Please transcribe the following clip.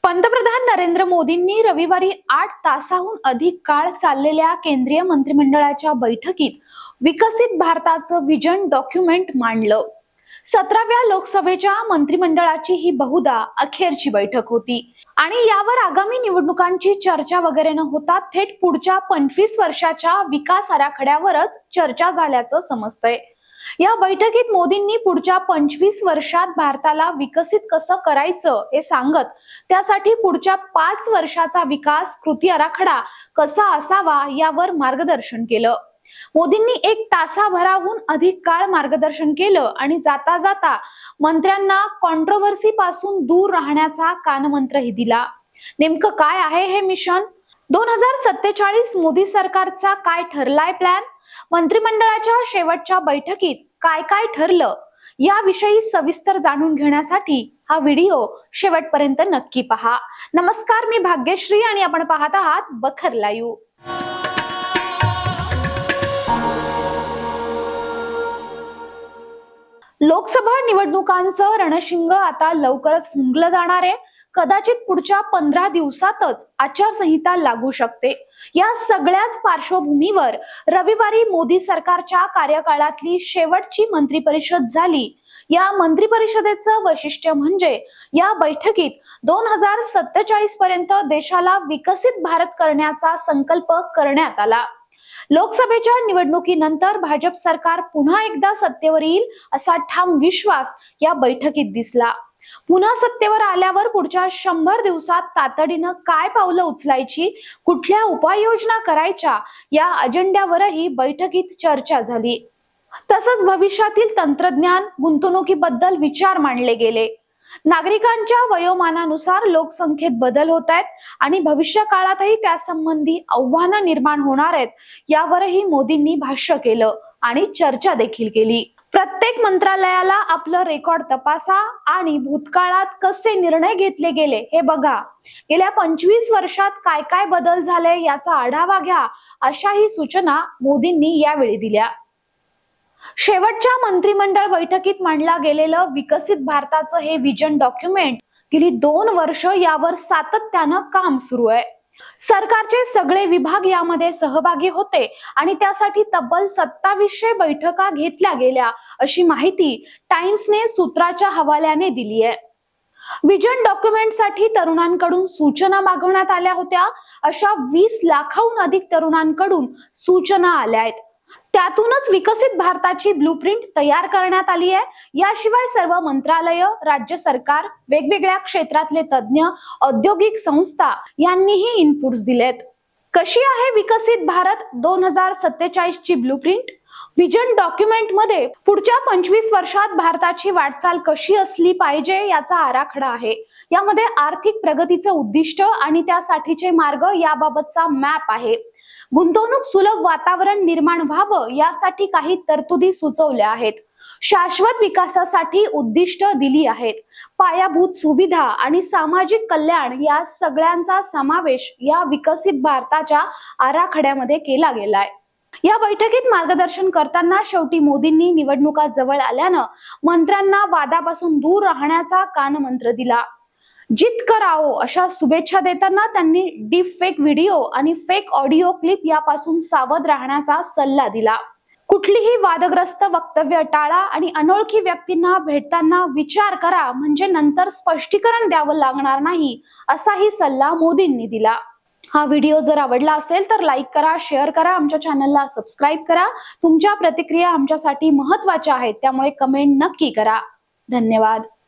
पंतप्रधान नरेंद्र मोदींनी रविवारी 8 तासाहून अधिक काळ चाललेल्या केंद्रीय मंत्रिमंडळाच्या बैठकीत विकसित भारताचं व्हिजन डॉक्युमेंट मांडलं। 17व्या लोकसभेच्या मंत्रिमंडळाची ही बहुधा अखेरची बैठक होती आणि यावर आगामी निवडणुकांची चर्चा वगैरे न होता थेट पुढच्या 25 वर्षाच्या विकास आराखड्यावरच चर्चा झाल्याचं समजतंय। या बैठकीत मोदींनी पुढच्या 25 वर्षात भारताला विकसित कसं करायचं हे सांगत त्यासाठी पुढच्या 5 वर्षाचा विकास कृती आराखडा कसा असावा यावर मार्गदर्शन केलं। मोदींनी 1 तासाभराहून अधिक काळ मार्गदर्शन केलं आणि जाता जाता मंत्र्यांना कॉन्ट्रोव्हर्सी पासून दूर राहण्याचा कानमंत्रही दिला। नेमकं काय आहे हे मिशन? 2047 मोदी सरकारचा काय ठरलाय प्लॅन? मंत्रिमंडळाच्या शेवटच्या बैठकीत काय काय ठरलं याविषयी सविस्तर जाणून घेण्यासाठी हा व्हिडिओ शेवटपर्यंत नक्की पहा। नमस्कार, मी भाग्यश्री आणि आपण पाहत आहात बखर लाईव्ह। लोकसभा निवडणुकांचं रणशिंग आता लवकरच फुंकलं जाणार आहे। कदाचित पुढच्या 15 दिवसातच आचारसंहिता लागू शकते। या सगळ्याच पार्श्वभूमीवर रविवारी मोदी सरकारच्या कार्यकाळातली शेवटची मंत्रिपरिषद झाली। या मंत्रिपरिषदेचं वैशिष्ट्य म्हणजे या बैठकीत 2047 पर्यंत देशाला विकसित भारत करण्याचा संकल्प करण्यात आला। लोकसभेच्या निवडणुकीनंतर भाजप सरकार पुन्हा एकदा सत्तेवर येईल असा ठाम विश्वास या बैठकीत दिसला। पुन्हा सत्तेवर आल्यावर पुढच्या 100 दिवसात तातडीनं काय पावलं उचलायची, कुठल्या उपाययोजना करायच्या या अजेंड्यावरही बैठकीत चर्चा झाली। तसंच भविष्यातील तंत्रज्ञान गुंतवणुकीबद्दल विचार मांडले गेले। नागरिकांच्या वयोमानानुसार लोकसंख्येत बदल होत आहेत आणि भविष्य काळातही त्यासंबंधी आव्हानं निर्माण होणार आहेत यावरही मोदींनी भाष्य केलं आणि चर्चा देखील केली। प्रत्येक मंत्रालयाला आपलं रेकॉर्ड तपासा आणि भूतकाळात कसे निर्णय घेतले गेले हे बघा। गेल्या 25 वर्षात काय काय बदल झाले याचा आढावा घ्या, अशाही सूचना मोदींनी यावेळी दिल्या। शेवटच्या मंत्रिमंडळ बैठकीत मांडला गेलेलं विकसित भारताचं हे व्हिजन डॉक्युमेंट गेली 2 वर्ष यावर सातत्यानं काम सुरू आहे। सरकारचे सगळे विभाग यामध्ये सहभागी होते आणि त्यासाठी तब्बल 2700 बैठका घेतल्या गेल्या अशी माहिती टाइम्सने सूत्राच्या हवाल्याने दिली आहे। व्हिजन डॉक्युमेंटसाठी तरुणांकडून सूचना मागवण्यात आल्या होत्या। अशा 20 लाखाहून अधिक तरुणांकडून सूचना आल्या आहेत। त्यातूनच विकसित भारताची ब्लूप्रिंट तयार करण्यात आली आहे। याशिवाय सर्व मंत्रालय, राज्य सरकार, वेगवेगळ्या क्षेत्रातले तज्ञ, औद्योगिक संस्था यांनीही इनपुट्स दिलेत। कशी आहे विकसित भारत 2047 ची ब्लूप्रिंट? व्हिजन डॉक्युमेंट मध्ये पुढच्या 25 वर्षात भारताची वाटचाल कशी असली पाहिजे याचा आराखडा आहे। यामध्ये आर्थिक प्रगतीचं उद्दिष्ट आणि त्यासाठीचे मार्ग याबाबतचा मॅप आहे। गुंतवणूक सुलभ वातावरण निर्माण व्हावं यासाठी काही तरतुदी सुचवल्या आहेत। शाश्वत विकासासाठी उद्दिष्ट दिली आहेत। पायाभूत सुविधा आणि सामाजिक कल्याण या सगळ्यांचा समावेश या विकसित भारताच्या आराखड्यामध्ये केला गेलाय। या बैठकीत मार्गदर्शन करताना शेवटी मोदींनी निवडणुका जवळ आल्यानं मंत्र्यांना वादापासून दूर राहण्याचा कानमंत्र दिला। जित कराओ अशा शुभेच्छा देताना त्यांनी डीप फेक व्हिडिओ आणि फेक ऑडिओ क्लिप यापासून सावध राहण्याचा सल्ला दिला। कुठलीही वादग्रस्त वक्तव्य टाळा आणि अनोळखी व्यक्तींना भेटताना विचार करा, म्हणजे नंतर स्पष्टीकरण द्यावं लागणार नाही असाही सल्ला मोदींनी दिला। हा व्हिडिओ जर आवडला असेल तर लाईक करा, शेअर करा, आमच्या चॅनलला सबस्क्राईब करा। तुमच्या प्रतिक्रिया आमच्यासाठी महत्त्वाच्या आहेत, त्यामुळे कमेंट नक्की करा। धन्यवाद।